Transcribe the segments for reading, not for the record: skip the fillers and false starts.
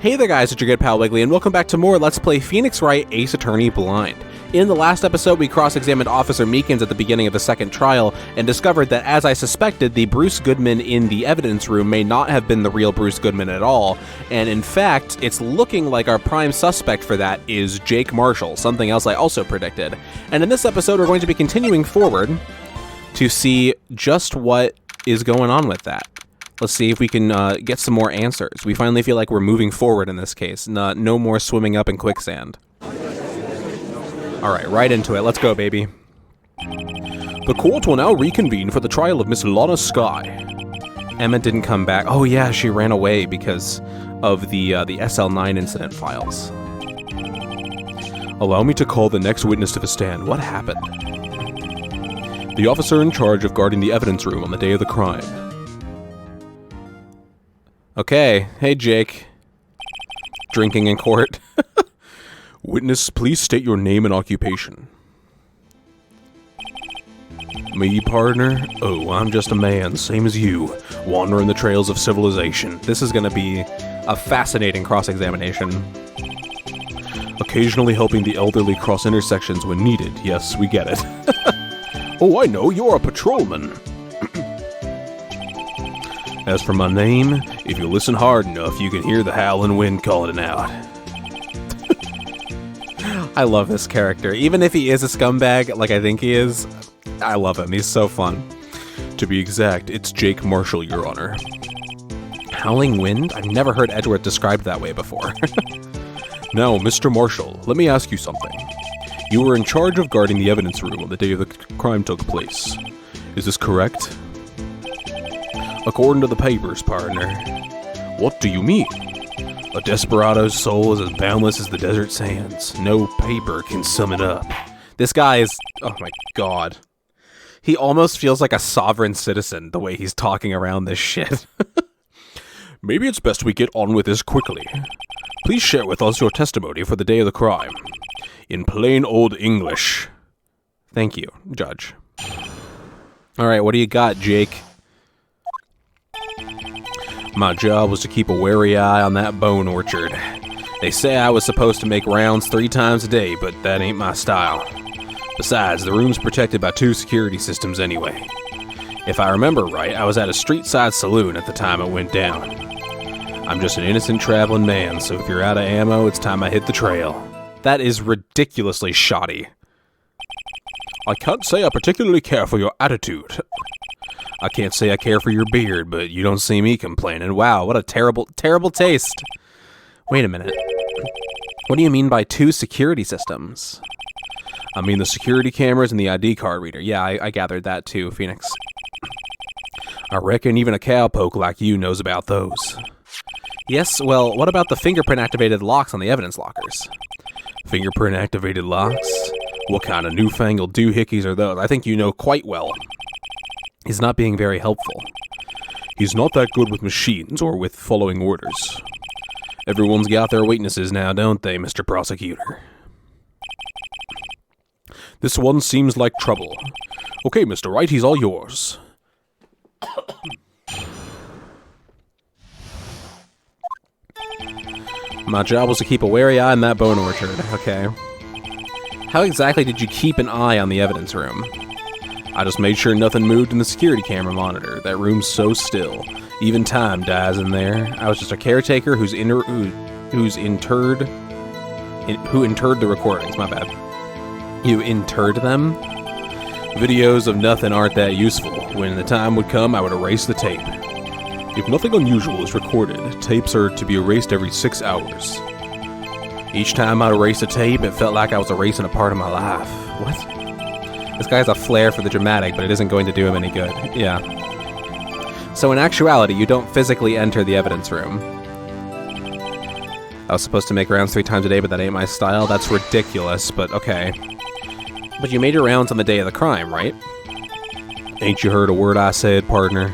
Hey there guys, it's your good pal Wiggly, and welcome back to more Let's Play Phoenix Wright Ace Attorney Blind. In the last episode, we cross-examined Officer Meekins at the beginning of the second trial, and discovered that, as I suspected, the Bruce Goodman in the evidence room may not have been the real Bruce Goodman at all, and in fact, it's looking like our prime suspect for that is Jake Marshall, something else I also predicted. And in this episode, we're going to be continuing forward to see just what is going on with that. Let's see if we can get some more answers. We finally feel like we're moving forward in this case. No more swimming up in quicksand. Alright, right into it. Let's go, baby. The court will now reconvene for the trial of Miss Lana Skye. Emma didn't come back. Oh yeah, she ran away because of the SL9 incident files. Allow me to call the next witness to the stand. What happened? The officer in charge of guarding the evidence room on the day of the crime. Okay. Hey, Jake. Drinking in court. Witness, please state your name and occupation. Me, partner? Oh, I'm just a man, same as you, wandering the trails of civilization. This is gonna be a fascinating cross-examination. Occasionally helping the elderly cross intersections when needed. Yes, we get it. Oh, I know, you're a patrolman. As for my name, if you listen hard enough, you can hear the howling wind calling it out. I love this character. Even if he is a scumbag, like I think he is, I love him. He's so fun. To be exact, it's Jake Marshall, Your Honor. Howling wind? I've never heard Edward described that way before. Now, Mr. Marshall, let me ask you something. You were in charge of guarding the evidence room on the day of the crime took place. Is this correct? According to the papers, partner. What do you mean? A desperado's soul is as boundless as the desert sands. No paper can sum it up. This guy is... oh my god. He almost feels like a sovereign citizen, the way he's talking around this shit. Maybe it's best we get on with this quickly. Please share with us your testimony for the day of the crime. In plain old English. Thank you, Judge. Alright, what do you got, Jake? My job was to keep a wary eye on that bone orchard. They say I was supposed to make rounds 3 times a day, but that ain't my style. Besides, the room's protected by 2 security systems anyway. If I remember right, I was at a street-side saloon at the time it went down. I'm just an innocent traveling man, so if you're out of ammo, it's time I hit the trail. That is ridiculously shoddy. I can't say I particularly care for your attitude. I can't say I care for your beard, but you don't see me complaining. Wow, what a terrible, terrible taste. Wait a minute. What do you mean by 2 security systems? I mean the security cameras and the ID card reader. Yeah, I gathered that too, Phoenix. I reckon even a cowpoke like you knows about those. Yes, well, what about the fingerprint-activated locks on the evidence lockers? Fingerprint-activated locks? What kind of newfangled doohickeys are those? I think you know quite well. He's not being very helpful. He's not that good with machines or with following orders. Everyone's got their weaknesses now, don't they, Mr. Prosecutor? This one seems like trouble. Okay, Mr. Wright, he's all yours. My job was to keep a wary eye on that bone orchard. Okay. How exactly did you keep an eye on the evidence room? I just made sure nothing moved in the security camera monitor. That room's so still. Even time dies in there. I was just a caretaker who interred the recordings. My bad. You interred them? Videos of nothing aren't that useful. When the time would come, I would erase the tape. If nothing unusual is recorded, tapes are to be erased every 6 hours. Each time I'd erase a tape, it felt like I was erasing a part of my life. What? This guy has a flair for the dramatic, but it isn't going to do him any good. Yeah. So in actuality, you don't physically enter the evidence room. I was supposed to make rounds 3 times a day, but that ain't my style. That's ridiculous, but okay. But you made your rounds on the day of the crime, right? Ain't you heard a word I said, partner?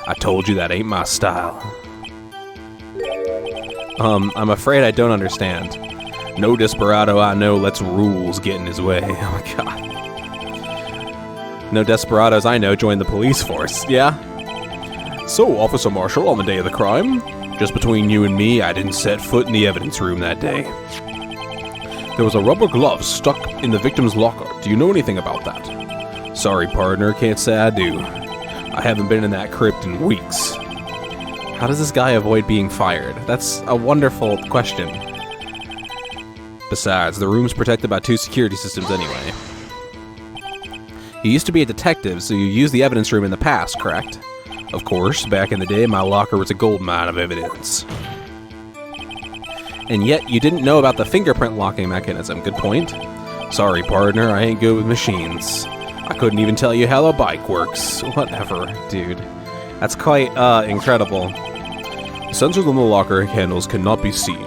I told you that ain't my style. I'm afraid I don't understand. No desperado I know lets rules get in his way. Oh my god. No desperados I know join the police force, yeah? So, Officer Marshall, on the day of the crime, Just between you and me, I didn't set foot in the evidence room that day. There was a rubber glove stuck in the victim's locker. Do you know anything about that? Sorry, partner, can't say I do. I haven't been in that crypt in weeks. How does this guy avoid being fired? That's a wonderful question. Besides, the room's protected by 2 security systems anyway. You used to be a detective, so you used the evidence room in the past, correct? Of course, back in the day, my locker was a goldmine of evidence. And yet, you didn't know about the fingerprint locking mechanism. Good point. Sorry, partner, I ain't good with machines. I couldn't even tell you how a bike works. Whatever, dude. That's quite, incredible. Sensors on the locker handles cannot be seen.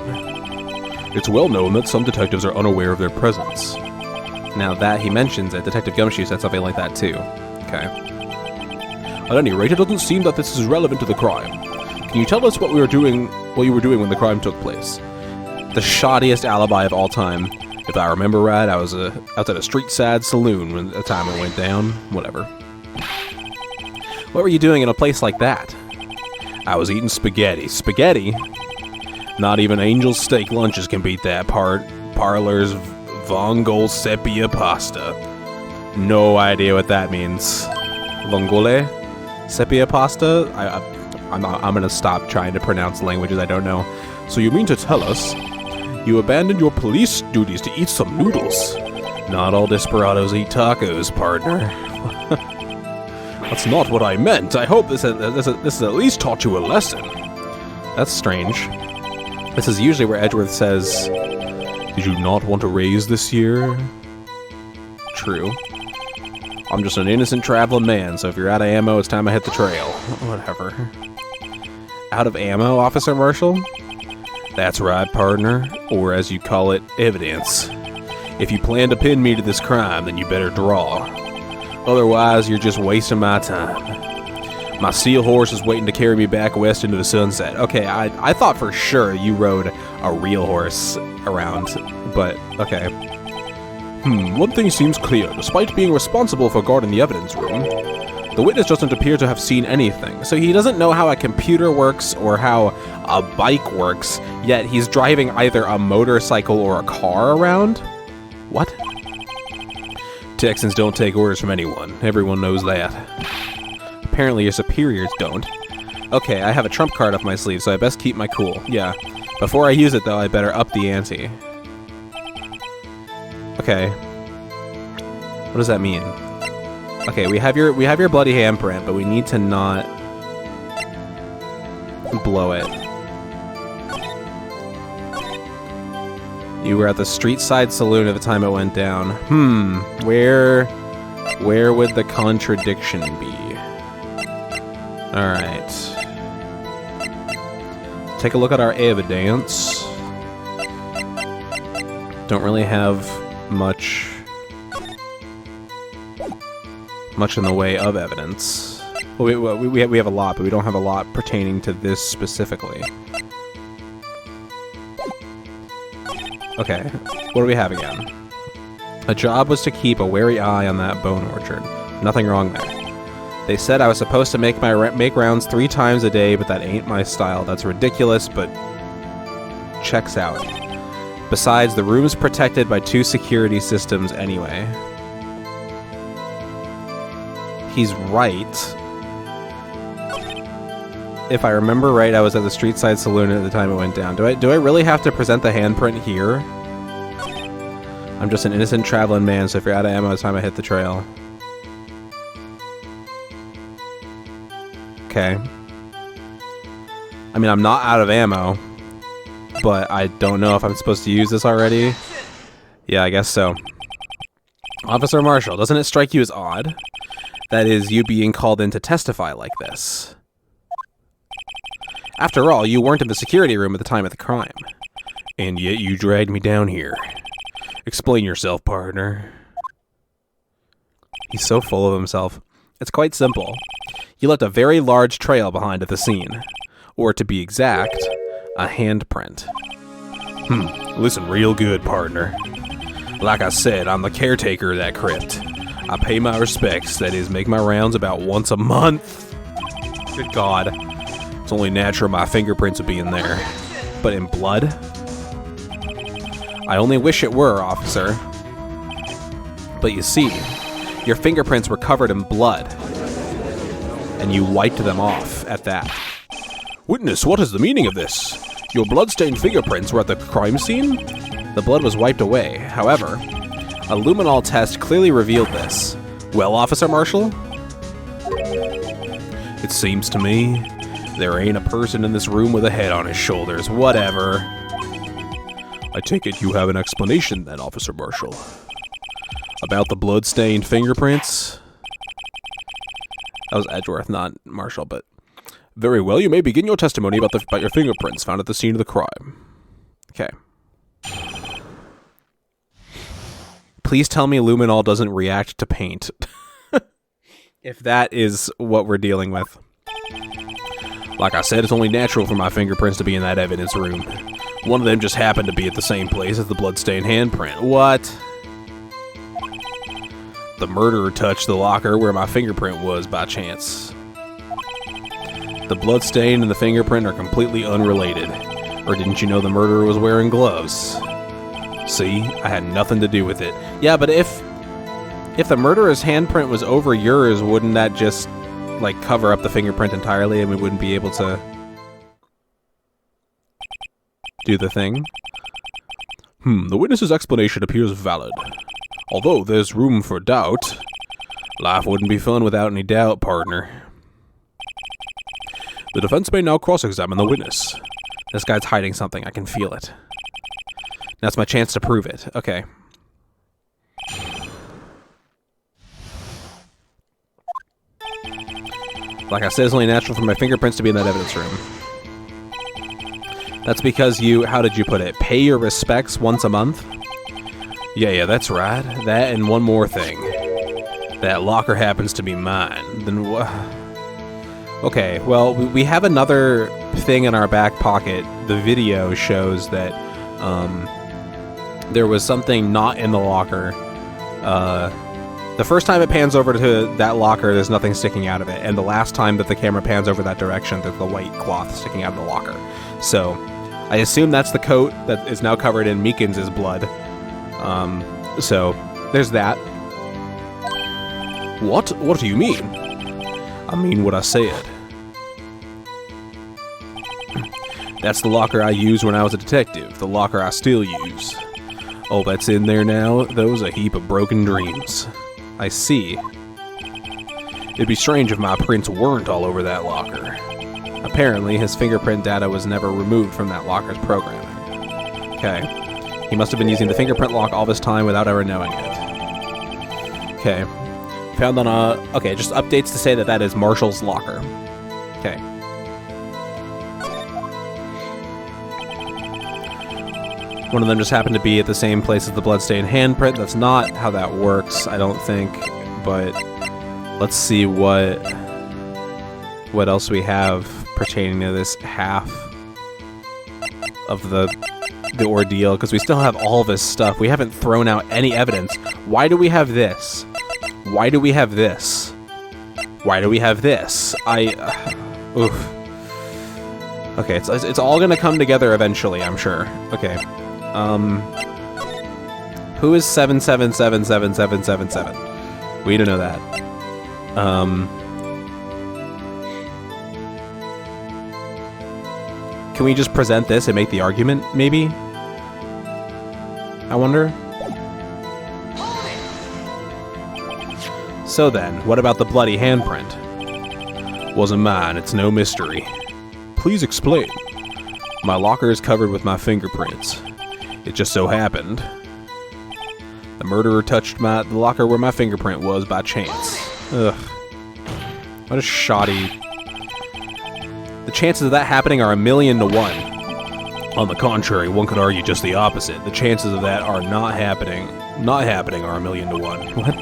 It's well known that some detectives are unaware of their presence. Now that he mentions it, Detective Gumshoe said something like that too. Okay. At any rate, it doesn't seem that this is relevant to the crime. Can you tell us what you were doing when the crime took place? The shoddiest alibi of all time. If I remember right, I was out at a street-side saloon when the time it went down. Whatever. What were you doing in a place like that? I was eating spaghetti. Spaghetti? Not even Angel's steak lunches can beat that parlor's Vongole sepia pasta. No idea what that means. Vongole? Sepia pasta? I'm gonna stop trying to pronounce languages I don't know. So you mean to tell us you abandoned your police duties to eat some noodles? Not all desperados eat tacos, partner. That's not what I meant. I hope this has at least taught you a lesson. That's strange. This is usually where Edgeworth says, "Did you not want to raise this year?" True. I'm just an innocent traveling man, so if you're out of ammo, it's time I hit the trail. Whatever. Out of ammo, Officer Marshall? That's right, partner. Or as you call it, evidence. If you plan to pin me to this crime, then you better draw. Otherwise, you're just wasting my time. My seal horse is waiting to carry me back west into the sunset. Okay, I thought for sure you rode a real horse around, but okay. One thing seems clear. Despite being responsible for guarding the evidence room, the witness doesn't appear to have seen anything. So he doesn't know how a computer works or how a bike works, yet he's driving either a motorcycle or a car around? What? Texans don't take orders from anyone. Everyone knows that. Apparently your superiors don't. Okay, I have a trump card up my sleeve, so I best keep my cool. Yeah. Before I use it, though, I better up the ante. Okay. What does that mean? Okay, we have your bloody handprint, but we need to not blow it. You were at the street side saloon at the time it went down. Where would the contradiction be? Alright. Take a look at our evidence. Don't really have much in the way of evidence. Well, we have a lot, but we don't have a lot pertaining to this specifically. Okay, what do we have again? A job was to keep a wary eye on that bone orchard. Nothing wrong there. They said I was supposed to make rounds 3 times a day, but that ain't my style. That's ridiculous, but checks out. Besides, the room's protected by 2 security systems anyway. He's right. If I remember right, I was at the street side saloon at the time it went down. Do I really have to present the handprint here? I'm just an innocent traveling man, so if you're out of ammo, it's time I hit the trail. Okay. I mean, I'm not out of ammo, but I don't know if I'm supposed to use this already. Yeah, I guess so. Officer Marshall, doesn't it strike you as odd? That is, you being called in to testify like this. After all, you weren't in the security room at the time of the crime. And yet you dragged me down here. Explain yourself, partner. He's so full of himself. It's quite simple. You left a very large trail behind at the scene. Or to be exact, a handprint. Listen real good, partner. Like I said, I'm the caretaker of that crypt. I pay my respects, that is, make my rounds about once a month. Good God. It's only natural my fingerprints would be in there. But in blood? I only wish it were, officer. But you see, your fingerprints were covered in blood. And you wiped them off at that. Witness, what is the meaning of this? Your blood-stained fingerprints were at the crime scene? The blood was wiped away. However, a luminol test clearly revealed this. Well, Officer Marshall? It seems to me there ain't a person in this room with a head on his shoulders. Whatever. I take it you have an explanation then, Officer Marshall. About the blood-stained fingerprints? That was Edgeworth, not Marshall, but... Very well, you may begin your testimony about your fingerprints found at the scene of the crime. Okay. Please tell me luminol doesn't react to paint. If that is what we're dealing with. Like I said, it's only natural for my fingerprints to be in that evidence room. One of them just happened to be at the same place as the bloodstained handprint. What? The murderer touched the locker where my fingerprint was by chance. The bloodstain and the fingerprint are completely unrelated. Or didn't you know the murderer was wearing gloves? See, I had nothing to do with it. Yeah, but if the murderer's handprint was over yours, wouldn't that just, like, cover up the fingerprint entirely and we wouldn't be able to do the thing? The witness's explanation appears valid. Although there's room for doubt. Life wouldn't be fun without any doubt, partner. The defense may now cross-examine the witness. This guy's hiding something, I can feel it. Now it's my chance to prove it. Okay. Like I said, it's only natural for my fingerprints to be in that evidence room. That's because you, how did you put it? Pay your respects once a month? Yeah, that's right. That and one more thing. That locker happens to be mine. Then what? Okay, well, we have another thing in our back pocket. The video shows that there was something not in the locker. The first time it pans over to that locker, there's nothing sticking out of it. And the last time that the camera pans over that direction, there's the white cloth sticking out of the locker. So, I assume that's the coat that is now covered in Meekins' blood. So, there's that. What? What do you mean? I mean what I said. That's the locker I used when I was a detective. The locker I still use. Oh, that's in there now? Those a heap of broken dreams. I see. It'd be strange if my prints weren't all over that locker. Apparently, his fingerprint data was never removed from that locker's programming. Okay. He must have been using the fingerprint lock all this time without ever knowing it. Okay. Found on a... Okay, just updates to say that that is Marshall's locker. Okay. One of them just happened to be at the same place as the bloodstained handprint. That's not how that works, I don't think. But let's see what else we have pertaining to this half of the ordeal, because we still have all this stuff. We haven't thrown out any evidence. Why do we have this? Why do we have this? Why do we have this? Oof. Okay, it's all gonna come together eventually, I'm sure. Okay. Who is 7777777? We don't know that. Can we just present this and make the argument, maybe? I wonder. So then, what about the bloody handprint? Wasn't mine, it's no mystery. Please explain. My locker is covered with my fingerprints. It just so happened. The murderer touched the locker where my fingerprint was by chance. Ugh. What a shoddy... The chances of that happening are 1,000,000 to 1. On the contrary, one could argue just the opposite. The chances of that are not happening are 1,000,000 to 1. What?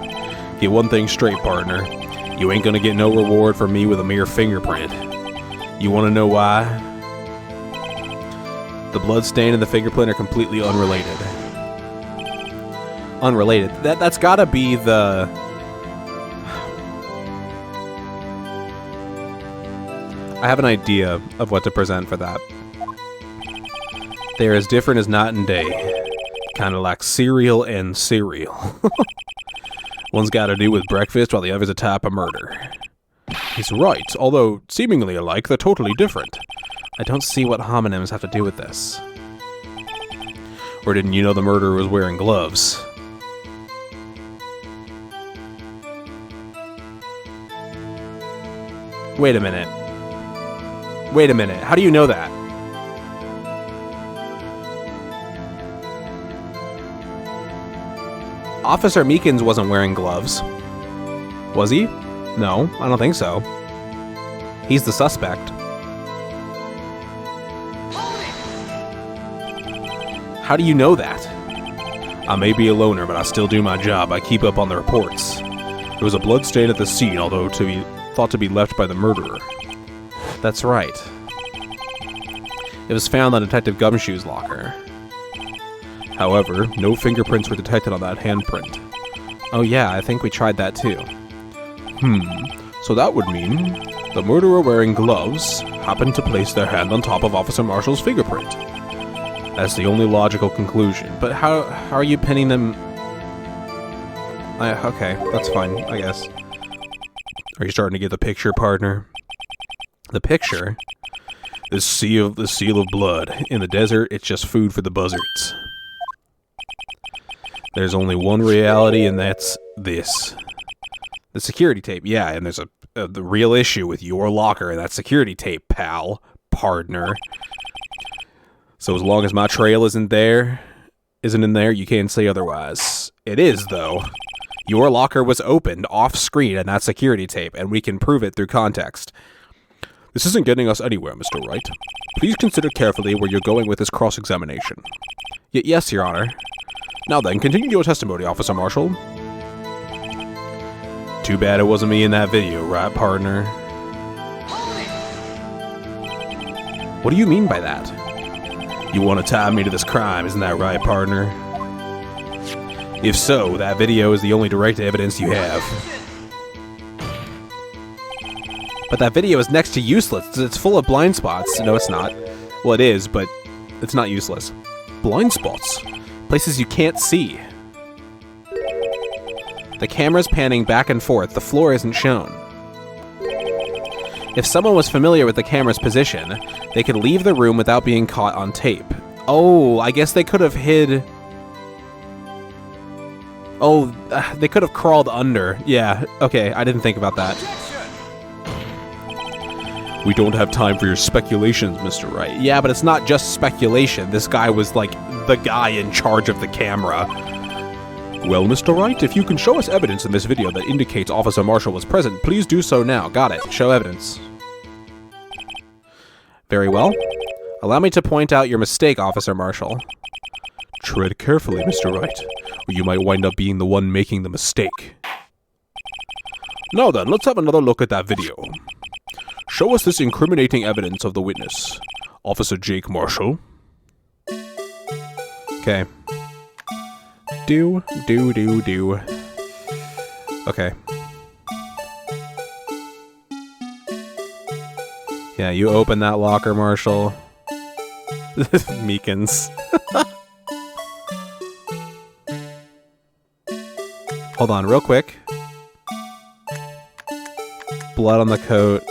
Get one thing straight, partner. You ain't gonna get no reward from me with a mere fingerprint. You wanna know why? The blood stain and the fingerprint are completely unrelated. Unrelated. That's gotta be the... I have an idea of what to present for that. They're as different as night and day. Kind of like cereal and cereal. One's got to do with breakfast while the other's a type of murder. He's right, although seemingly alike, they're totally different. I don't see what homonyms have to do with this. Or didn't you know the murderer was wearing gloves? Wait a minute. Wait a minute. How do you know that? Officer Meekins wasn't wearing gloves. Was he? No, I don't think so. He's the suspect. How do you know that? I may be a loner, but I still do my job. I keep up on the reports. There was a blood stain at the scene, although thought to be left by the murderer. That's right. It was found on Detective Gumshoe's locker. However, no fingerprints were detected on that handprint. Oh yeah, I think we tried that too. So that would mean the murderer wearing gloves happened to place their hand on top of Officer Marshall's fingerprint. That's the only logical conclusion. But how are you pinning them? Okay, that's fine, I guess. Are you starting to get the picture, partner? The picture? The seal of blood. In the desert, it's just food for the buzzards. There's only one reality, and that's this. The security tape, yeah, and there's the real issue with your locker and that security tape, pal, partner. So as long as my trail isn't in there, you can't say otherwise. It is, though. Your locker was opened off-screen in that security tape, and we can prove it through context. This isn't getting us anywhere, Mr. Wright. Please consider carefully where you're going with this cross-examination. Yes, Your Honor. Now then, continue your testimony, Officer Marshall. Too bad it wasn't me in that video, right, partner? What do you mean by that? You want to tie me to this crime, isn't that right, partner? If so, that video is the only direct evidence you have. But that video is next to useless. It's full of blind spots. No, it's not. Well, it is, but it's not useless. Blind spots? Places you can't see. The camera's panning back and forth. The floor isn't shown. If someone was familiar with the camera's position, they could leave the room without being caught on tape. Oh, I guess they could have hid... Oh, they could have crawled under. Yeah, okay, I didn't think about that. We don't have time for your speculations, Mr. Wright. Yeah, but it's not just speculation. This guy was, like, the guy in charge of the camera. Well, Mr. Wright, if you can show us evidence in this video that indicates Officer Marshall was present, please do so now. Got it. Show evidence. Very well. Allow me to point out your mistake, Officer Marshall. Tread carefully, Mr. Wright, or you might wind up being the one making the mistake. Now then, let's have another look at that video. Show us this incriminating evidence of the witness, Officer Jake Marshall. Okay. Do. Okay. Yeah, you open that locker, Marshall. Meekins. Hold on, real quick. Blood on the coat.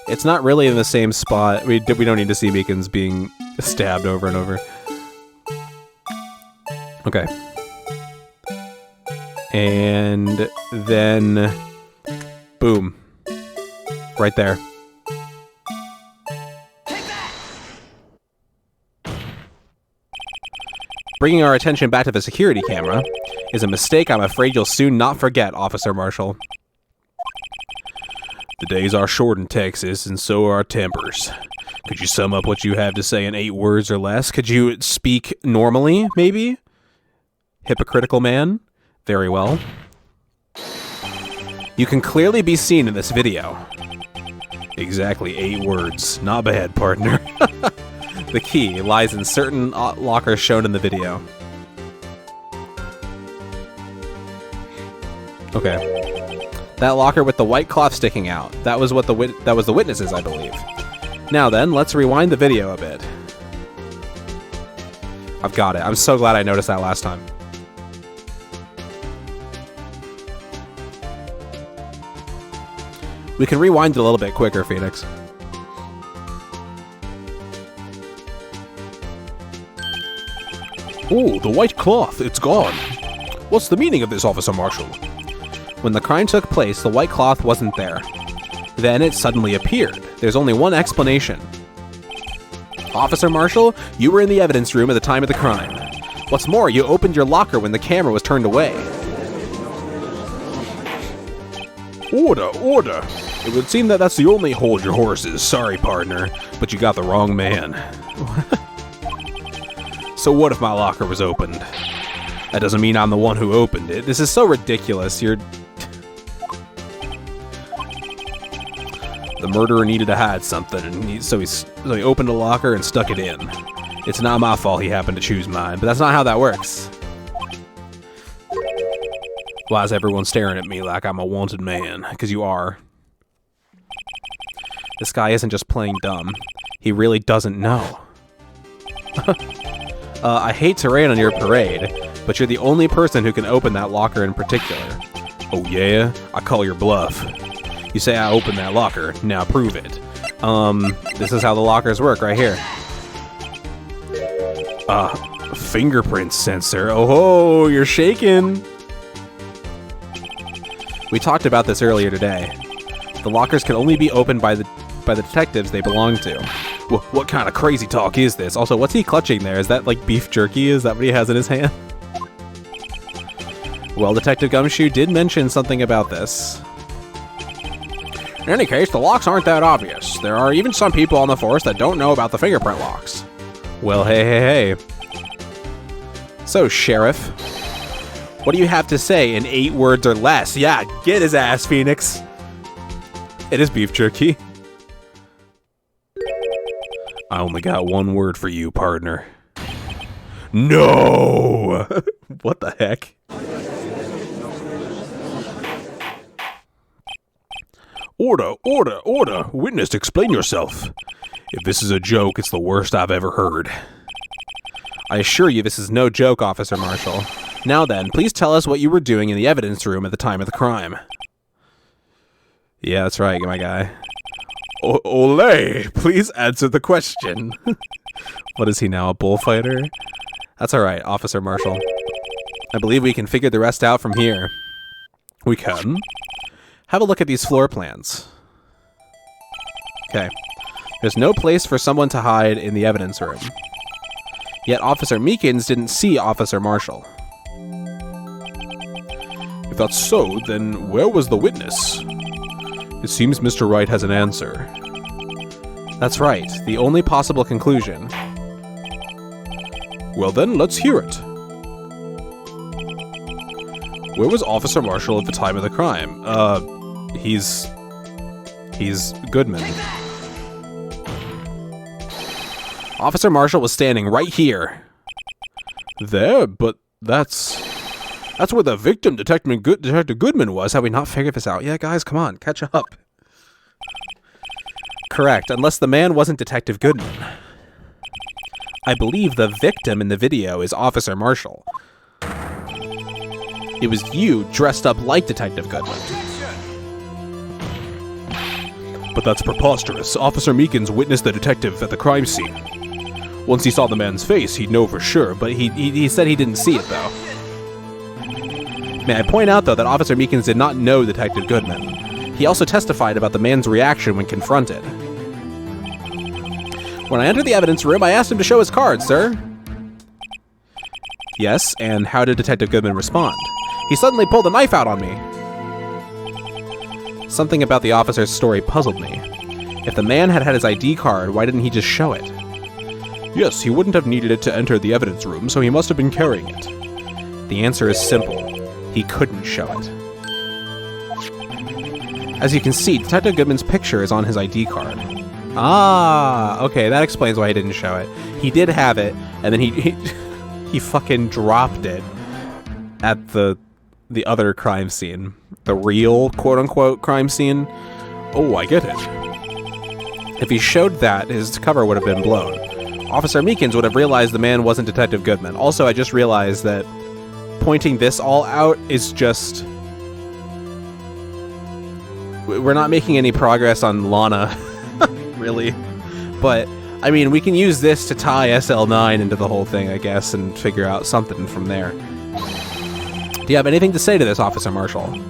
It's not really in the same spot. We don't need to see Meekins being stabbed over and over. Okay. And then... boom. Right there. Bringing our attention back to the security camera is a mistake I'm afraid you'll soon not forget, Officer Marshall. The days are short in Texas, and so are our tempers. Could you sum up what you have to say in 8 words or less? Could you speak normally, maybe? Hypocritical man? Very well. You can clearly be seen in this video. Exactly 8 words. Not bad, partner. The key lies in certain lockers shown in the video. Okay. That locker with the white cloth sticking out. That was what the witnesses, I believe. Now then, let's rewind the video a bit. I've got it. I'm so glad I noticed that last time. We can rewind it a little bit quicker, Phoenix. Oh, the white cloth. It's gone. What's the meaning of this, Officer Marshall? When the crime took place, the white cloth wasn't there. Then it suddenly appeared. There's only one explanation. Officer Marshall, you were in the evidence room at the time of the crime. What's more, you opened your locker when the camera was turned away. Order, order. It would seem that that's the only hold your horses. Sorry, partner, but you got the wrong man. So what if my locker was opened? That doesn't mean I'm the one who opened it. This is so ridiculous. The murderer needed to hide something, and so he opened a locker and stuck it in. It's not my fault he happened to choose mine, but that's not how that works. Why is everyone staring at me like I'm a wanted man? Because you are. This guy isn't just playing dumb. He really doesn't know. I hate to rain on your parade, but you're the only person who can open that locker in particular. Oh yeah? I call your bluff. You say I opened that locker, now prove it. This is how the lockers work right here. Fingerprint sensor. Oh, you're shaking. We talked about this earlier today. The lockers can only be opened by the detectives they belong to. What kind of crazy talk is this? Also, what's he clutching there? Is that like beef jerky? Is that what he has in his hand? Well, Detective Gumshoe did mention something about this. In any case, the locks aren't that obvious. There are even some people on the force that don't know about the fingerprint locks. Well, hey. So, Sheriff, what do you have to say in 8 words or less? Yeah, get his ass, Phoenix. It is beef jerky. I only got 1 word for you, partner. No! What the heck? Order, order, order! Witness, explain yourself. If this is a joke, it's the worst I've ever heard. I assure you this is no joke, Officer Marshall. Now then, please tell us what you were doing in the evidence room at the time of the crime. Yeah, that's right, my guy. Olé! Please answer the question. What is he now, a bullfighter? That's alright, Officer Marshall. I believe we can figure the rest out from here. We can? Have a look at these floor plans. Okay. There's no place for someone to hide in the evidence room. Yet Officer Meekins didn't see Officer Marshall. If that's so, then where was the witness? It seems Mr. Wright has an answer. That's right, the only possible conclusion. Well then, let's hear it. Where was Officer Marshall at the time of the crime? He's Goodman. Officer Marshall was standing right here. There, but that's where the victim, Detective Goodman, was. Have we not figured this out? Yeah, guys, come on, catch up. Correct, unless the man wasn't Detective Goodman. I believe the victim in the video is Officer Marshall. It was you dressed up like Detective Goodman. But that's preposterous. Officer Meekins witnessed the detective at the crime scene. Once he saw the man's face, he'd know for sure, but he said he didn't see it, though. May I point out, though, that Officer Meekins did not know Detective Goodman. He also testified about the man's reaction when confronted. When I entered the evidence room, I asked him to show his card, sir. Yes, and how did Detective Goodman respond? He suddenly pulled a knife out on me. Something about the officer's story puzzled me. If the man had his ID card, why didn't he just show it? Yes, he wouldn't have needed it to enter the evidence room, so he must have been carrying it. The answer is simple. He couldn't show it. As you can see, Detective Goodman's picture is on his ID card. Ah, okay, that explains why he didn't show it. He did have it, and then he fucking dropped it at the other crime scene. The real, quote-unquote, crime scene. Oh, I get it. If he showed that, his cover would have been blown. Officer Meekins would have realized the man wasn't Detective Goodman. Also, I just realized that pointing this all out is just... We're not making any progress on Lana, really. But, I mean, we can use this to tie SL9 into the whole thing, I guess, and figure out something from there. Do you have anything to say to this, Officer Marshall?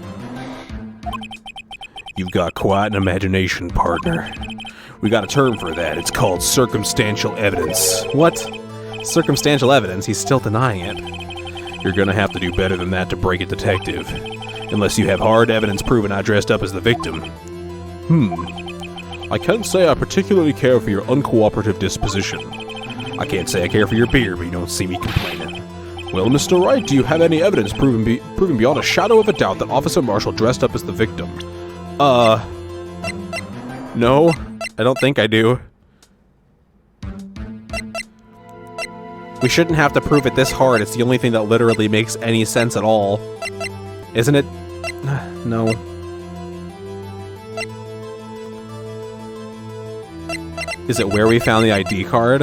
You've got quite an imagination, partner. We got a term for that. It's called circumstantial evidence. What? Circumstantial evidence? He's still denying it. You're gonna have to do better than that to break it, Detective. Unless you have hard evidence proving I dressed up as the victim. I can't say I particularly care for your uncooperative disposition. I can't say I care for your beer, but you don't see me complaining. Well, Mr. Wright, do you have any evidence proving beyond a shadow of a doubt that Officer Marshall dressed up as the victim? No, I don't think I do. We shouldn't have to prove it this hard. It's the only thing that literally makes any sense at all. Isn't it? No. Is it where we found the ID card?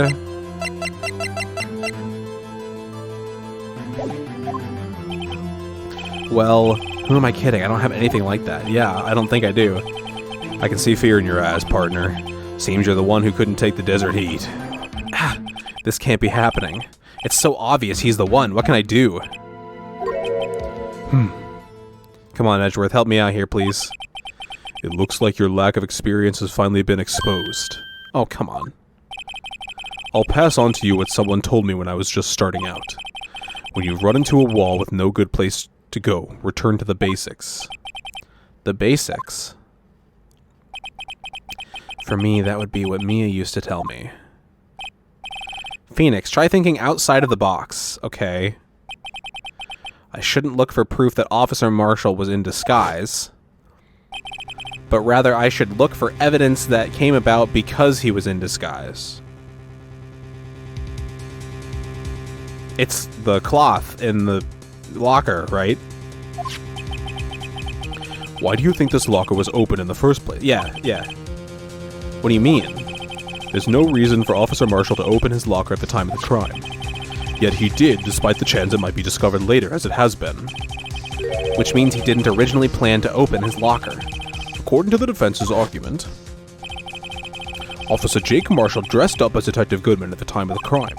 Well, who am I kidding? I don't have anything like that. Yeah, I don't think I do. I can see fear in your eyes, partner. Seems you're the one who couldn't take the desert heat. This can't be happening. It's so obvious he's the one. What can I do? Come on, Edgeworth, help me out here, please. It looks like your lack of experience has finally been exposed. Oh, come on. I'll pass on to you what someone told me when I was just starting out. When you run into a wall with no good place to go, return to the basics. The basics? For me, that would be what Mia used to tell me. Phoenix, try thinking outside of the box. Okay. I shouldn't look for proof that Officer Marshall was in disguise, but rather I should look for evidence that came about because he was in disguise. It's the cloth in the locker, right? Why do you think this locker was open in the first place? Yeah. What do you mean? There's no reason for Officer Marshall to open his locker at the time of the crime. Yet he did, despite the chance it might be discovered later, as it has been. Which means he didn't originally plan to open his locker. According to the defense's argument, Officer Jake Marshall dressed up as Detective Goodman at the time of the crime.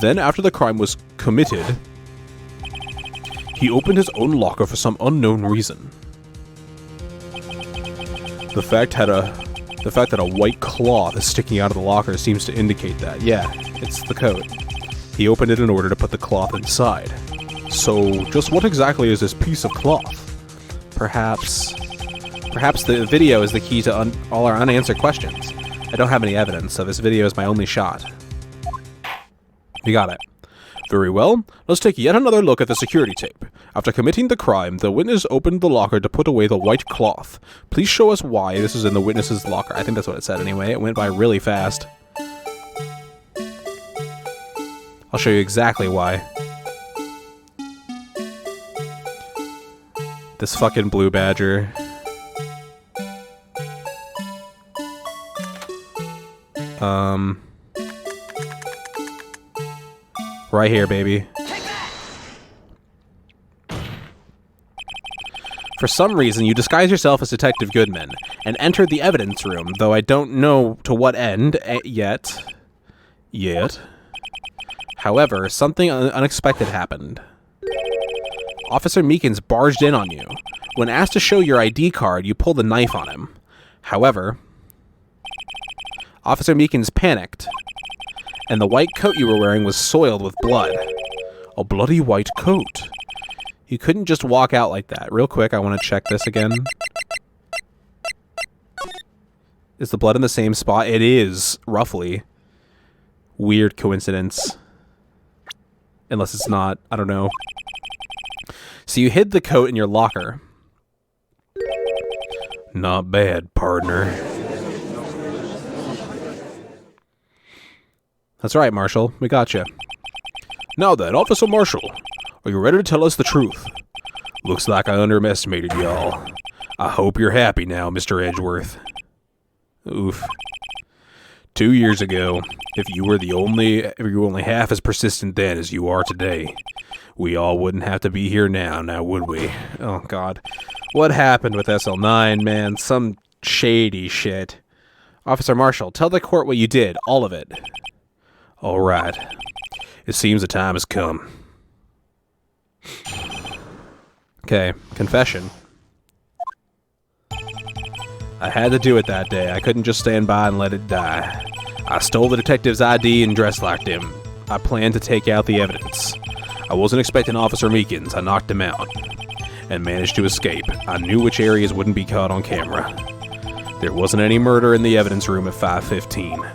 Then, after the crime was committed, he opened his own locker for some unknown reason. The fact that a white cloth is sticking out of the locker seems to indicate that. Yeah, it's the coat. He opened it in order to put the cloth inside. So, just what exactly is this piece of cloth? Perhaps the video is the key to all our unanswered questions. I don't have any evidence, so this video is my only shot. You got it. Very well, let's take yet another look at the security tape. After committing the crime, the witness opened the locker to put away the white cloth. Please show us why this is in the witness's locker. I think that's what it said anyway. It went by really fast. I'll show you exactly why. This fucking blue badger. Right here, baby. For some reason, you disguise yourself as Detective Goodman and enter the evidence room, though I don't know to what end yet. However, something unexpected happened. Officer Meekins barged in on you. When asked to show your ID card, you pulled a knife on him. However, Officer Meekins panicked, and the white coat you were wearing was soiled with blood. A bloody white coat. You couldn't just walk out like that. Real quick, I want to check this again. Is the blood in the same spot? It is, roughly. Weird coincidence. Unless it's not. I don't know. So you hid the coat in your locker. Not bad, partner. That's right, Marshall. We got you. Now then, Officer Marshall, are you ready to tell us the truth? Looks like I underestimated y'all. I hope you're happy now, Mr. Edgeworth. Oof. 2 years ago, if you were only half as persistent then as you are today, we all wouldn't have to be here now would we? Oh, God. What happened with SL9, man? Some shady shit. Officer Marshall, tell the court what you did. All of it. All right. It seems the time has come. Okay, confession. I had to do it that day. I couldn't just stand by and let it die. I stole the detective's ID and dressed like him. I planned to take out the evidence. I wasn't expecting Officer Meekins. I knocked him out and managed to escape. I knew which areas wouldn't be caught on camera. There wasn't any murder in the evidence room at 5:15.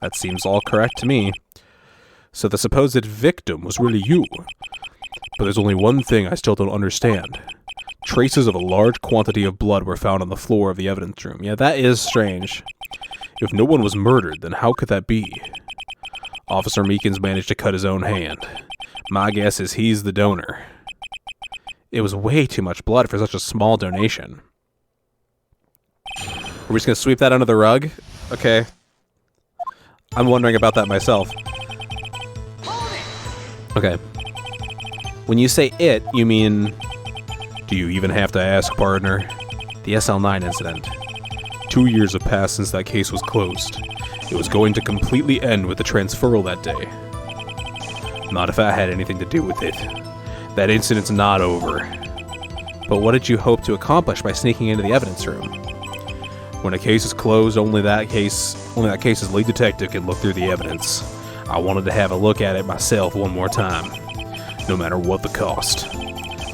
That seems all correct to me. So the supposed victim was really you. But there's only one thing I still don't understand. Traces of a large quantity of blood were found on the floor of the evidence room. Yeah, that is strange. If no one was murdered, then how could that be? Officer Meekins managed to cut his own hand. My guess is he's the donor. It was way too much blood for such a small donation. Are we just going to sweep that under the rug? Okay. I'm wondering about that myself. Okay. When you say it, you mean... Do you even have to ask, partner? The SL9 incident. 2 years have passed since that case was closed. It was going to completely end with the transferal that day. Not if I had anything to do with it. That incident's not over. But what did you hope to accomplish by sneaking into the evidence room? When a case is closed, only that case's lead detective can look through the evidence. I wanted to have a look at it myself one more time, no matter what the cost.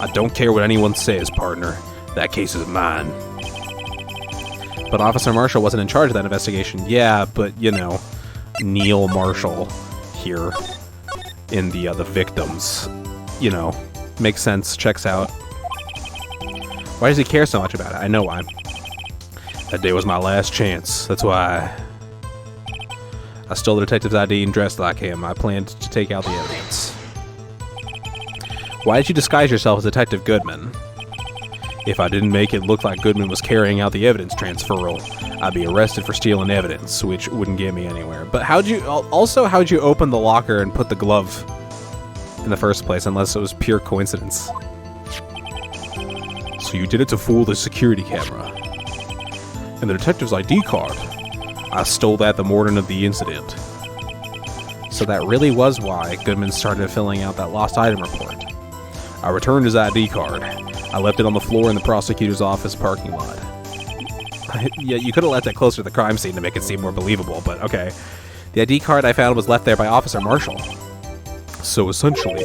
I don't care what anyone says, partner. That case is mine. But Officer Marshall wasn't in charge of that investigation. Yeah, but, you know, Neil Marshall here in the victims. You know, makes sense, checks out. Why does he care so much about it? I know why. That day was my last chance. That's why I stole the detective's ID and dressed like him. I planned to take out the evidence. Why did you disguise yourself as Detective Goodman? If I didn't make it look like Goodman was carrying out the evidence transferal, I'd be arrested for stealing evidence, which wouldn't get me anywhere. But how'd you open the locker and put the glove in the first place, unless it was pure coincidence? So you did it to fool the security camera. And the detective's ID card. I stole that the morning of the incident. So that really was why Goodman started filling out that lost item report. I returned his ID card. I left it on the floor in the prosecutor's office parking lot. Yeah, you could have left it closer to the crime scene to make it seem more believable, but okay. The ID card I found was left there by Officer Marshall. So essentially,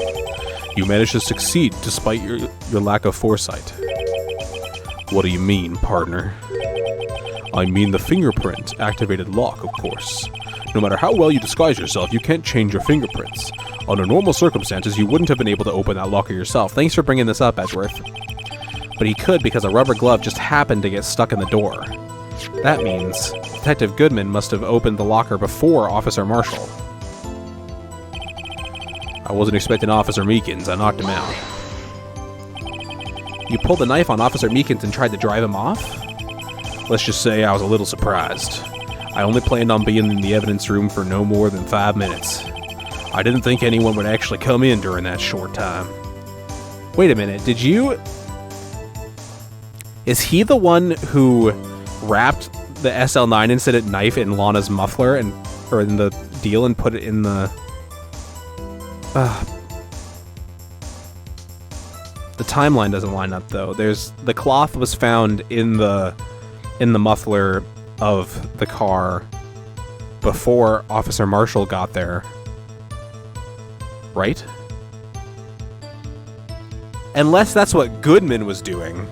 you managed to succeed despite your lack of foresight. What do you mean, partner? I mean the fingerprint-activated lock, of course. No matter how well you disguise yourself, you can't change your fingerprints. Under normal circumstances, you wouldn't have been able to open that locker yourself. Thanks for bringing this up, Edgeworth. But he could because a rubber glove just happened to get stuck in the door. That means Detective Goodman must have opened the locker before Officer Marshall. I wasn't expecting Officer Meekins. I knocked him out. You pulled the knife on Officer Meekins and tried to drive him off? Let's just say I was a little surprised. I only planned on being in the evidence room for no more than 5 minutes. I didn't think anyone would actually come in during that short time. Wait a minute, did you... Is he the one who wrapped the SL9 incident knife in Lana's muffler or in the deal and put it in the... The timeline doesn't line up though. The cloth was found in the muffler of the car before Officer Marshall got there. Right? Unless that's what Goodman was doing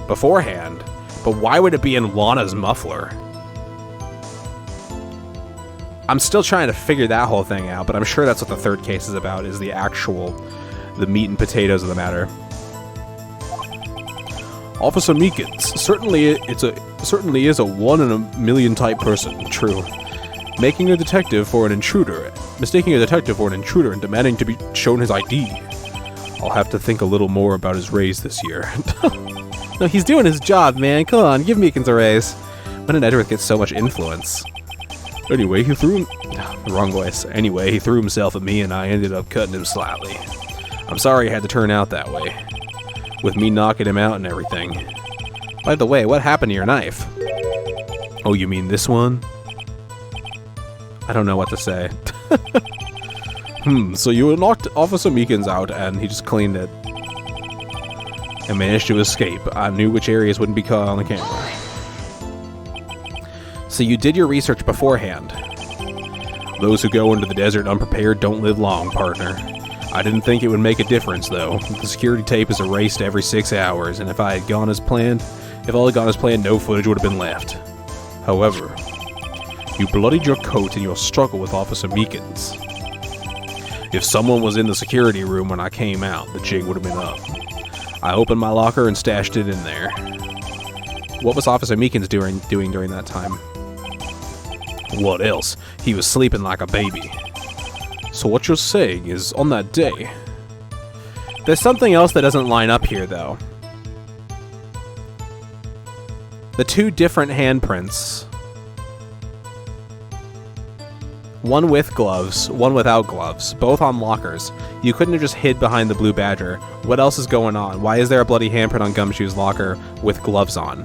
beforehand. But why would it be in Lana's muffler? I'm still trying to figure that whole thing out, but I'm sure that's what the third case is about, is the meat and potatoes of the matter. Officer Meekins, certainly is a 1 in a million type person, true. Mistaking a detective for an intruder and demanding to be shown his ID. I'll have to think a little more about his raise this year. No, he's doing his job, man. Come on, give Meekins a raise. When did Edgeworth get so much influence? Anyway, he threw the wrong voice. Anyway, he threw himself at me and I ended up cutting him slightly. I'm sorry it had to turn out that way, with me knocking him out and everything. By the way, what happened to your knife? Oh, you mean this one? I don't know what to say. So you knocked Officer Meekins out and he just cleaned it and managed to escape. I knew which areas wouldn't be caught on the camera. So you did your research beforehand. Those who go into the desert unprepared don't live long, partner. I didn't think it would make a difference, though. The security tape is erased every 6 hours, and if all had gone as planned, no footage would have been left. However, you bloodied your coat in your struggle with Officer Meekins. If someone was in the security room when I came out, the jig would have been up. I opened my locker and stashed it in there. What was Officer Meekins doing during that time? What else? He was sleeping like a baby. So what you're saying is, on that day... There's something else that doesn't line up here, though. The two different handprints. One with gloves, one without gloves, both on lockers. You couldn't have just hid behind the blue badger. What else is going on? Why is there a bloody handprint on Gumshoe's locker with gloves on?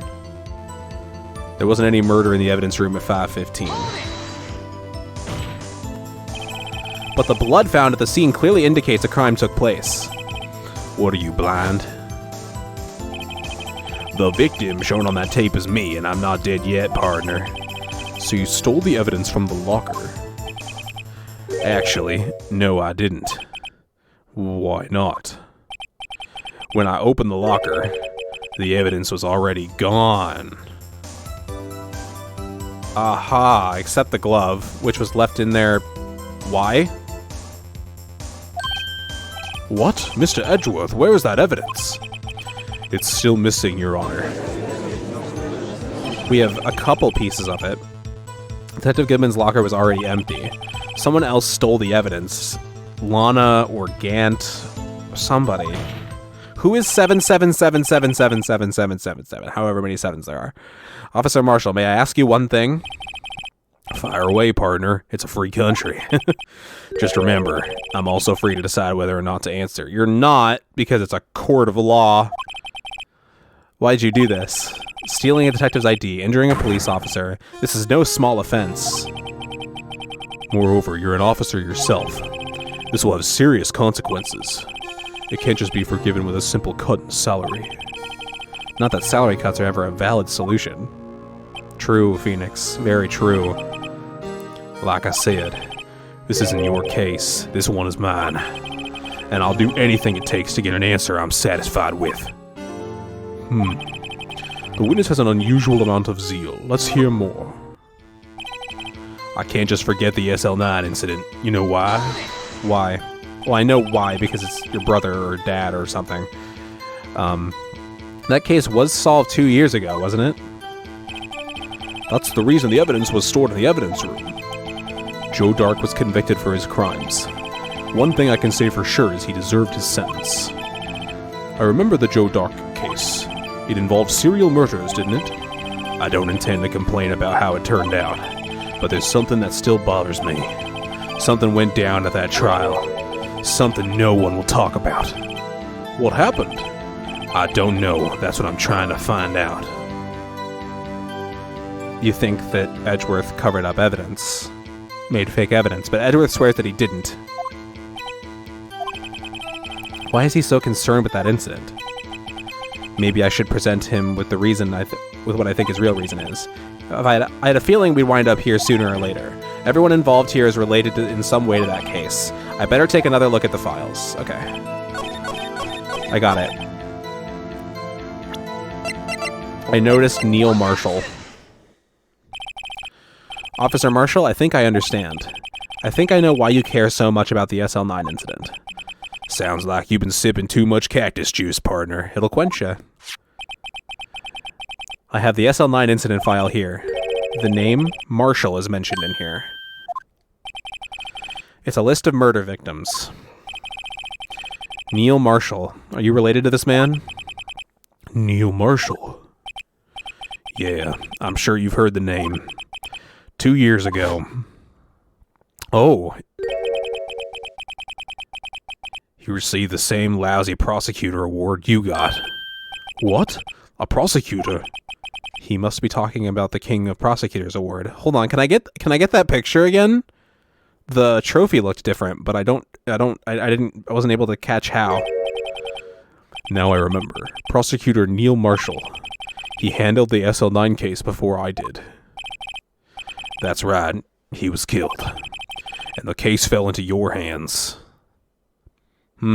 There wasn't any murder in the evidence room at 5:15. But the blood found at the scene clearly indicates a crime took place. What are you, blind? The victim shown on that tape is me, and I'm not dead yet, partner. So you stole the evidence from the locker? Actually, no, I didn't. Why not? When I opened the locker, the evidence was already gone. Aha, except the glove, which was left in there. Why? What? Mr. Edgeworth, where is that evidence? It's still missing, Your Honor. We have a couple pieces of it. Detective Goodman's locker was already empty. Someone else stole the evidence. Lana or Gant, somebody. Who is 777777777? However many sevens there are. Officer Marshall, may I ask you one thing? Fire away, partner. It's a free country. Just remember, I'm also free to decide whether or not to answer. You're not, because it's a court of law. Why'd you do this? Stealing a detective's ID, injuring a police officer. This is no small offense. Moreover, you're an officer yourself. This will have serious consequences. It can't just be forgiven with a simple cut in salary. Not that salary cuts are ever a valid solution. True, Phoenix. Very true. Like I said, this isn't your case. This one is mine. And I'll do anything it takes to get an answer I'm satisfied with. The witness has an unusual amount of zeal. Let's hear more. I can't just forget the SL9 incident. You know why? Why? Well, I know why, because it's your brother or dad or something. That case was solved 2 years ago, wasn't it? That's the reason the evidence was stored in the evidence room. Joe Dark was convicted for his crimes. One thing I can say for sure is he deserved his sentence. I remember the Joe Dark case. It involved serial murders, didn't it? I don't intend to complain about how it turned out, but there's something that still bothers me. Something went down at that trial. Something no one will talk about. What happened? I don't know. That's what I'm trying to find out. You think that Edgeworth covered up evidence, made fake evidence, but Edgeworth swears that he didn't. Why is he so concerned with that incident? Maybe I should present him with the reason with what I think his real reason is. I had a feeling we'd wind up here sooner or later. Everyone involved here is related in some way to that case. I better take another look at the files. Okay. I got it. I noticed Neil Marshall. Officer Marshall, I think I understand. I think I know why you care so much about the SL9 incident. Sounds like you've been sipping too much cactus juice, partner. It'll quench ya. I have the SL9 incident file here. The name Marshall is mentioned in here. It's a list of murder victims. Neil Marshall. Are you related to this man? Neil Marshall? Yeah, I'm sure you've heard the name. 2 years ago. Oh. He received the same lousy prosecutor award you got. What? A prosecutor? He must be talking about the King of Prosecutors award. Hold on, can I get that picture again? The trophy looked different, but I wasn't able to catch how. Now I remember. Prosecutor Neil Marshall. He handled the SL9 case before I did. That's right. He was killed. And the case fell into your hands. I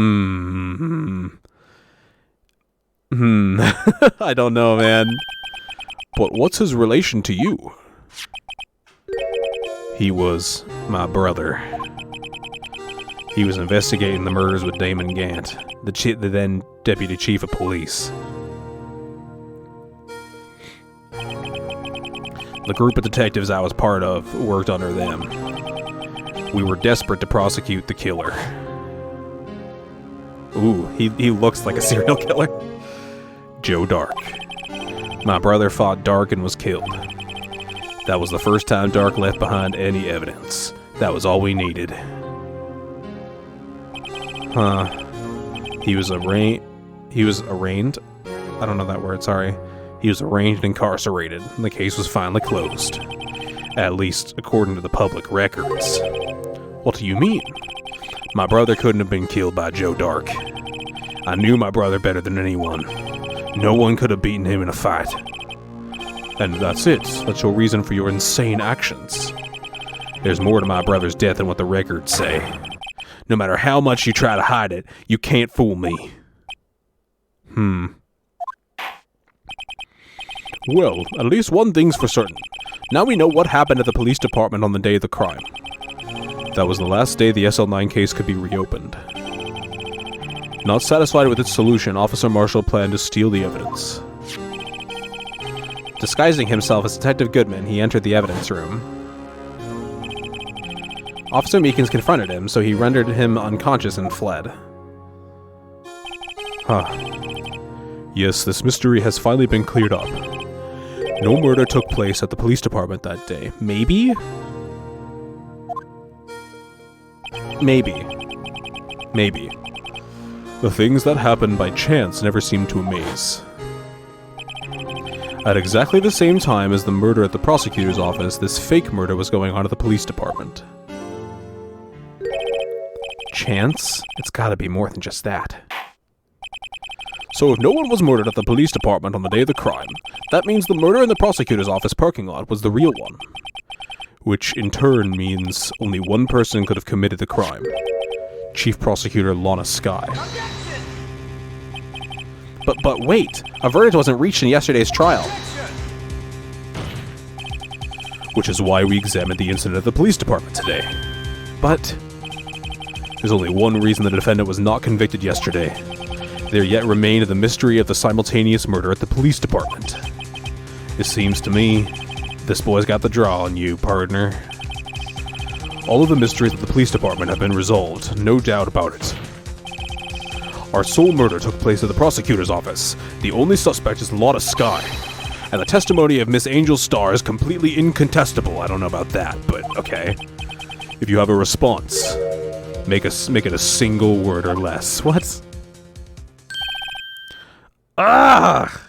don't know, man. But what's his relation to you? He was my brother. He was investigating the murders with Damon Gant, the then deputy chief of police. The group of detectives I was part of worked under them. We were desperate to prosecute the killer. Ooh, he looks like a serial killer. Joe Dark. My brother fought Dark and was killed. That was the first time Dark left behind any evidence. That was all we needed. Huh. He was arraigned? I don't know that word, sorry. He was arraigned and incarcerated, and the case was finally closed. At least, according to the public records. What do you mean? My brother couldn't have been killed by Joe Dark. I knew my brother better than anyone. No one could have beaten him in a fight. And that's it. That's your reason for your insane actions. There's more to my brother's death than what the records say. No matter how much you try to hide it, you can't fool me. Well, at least one thing's for certain. Now we know what happened at the police department on the day of the crime. That was the last day the SL9 case could be reopened. Not satisfied with its solution, Officer Marshall planned to steal the evidence. Disguising himself as Detective Goodman, he entered the evidence room. Officer Meekins confronted him, so he rendered him unconscious and fled. Yes, this mystery has finally been cleared up. No murder took place at the police department that day. Maybe? Maybe. The things that happen by chance never seem to amaze. At exactly the same time as the murder at the prosecutor's office, this fake murder was going on at the police department. Chance? It's gotta be more than just that. So if no one was murdered at the police department on the day of the crime, that means the murder in the prosecutor's office parking lot was the real one. Which in turn means only one person could have committed the crime. Chief Prosecutor Lana Skye. But wait! A verdict wasn't reached in yesterday's trial. Which is why we examined the incident at the police department today. But there's only one reason the defendant was not convicted yesterday. There yet remained the mystery of the simultaneous murder at the police department. It seems to me, this boy's got the draw on you, partner. All of the mysteries of the police department have been resolved, no doubt about it. Our sole murder took place at the prosecutor's office. The only suspect is Lana Skye. And the testimony of Miss Angel Starr is completely incontestable. I don't know about that, but okay. If you have a response, make it a single word or less. What? Ah!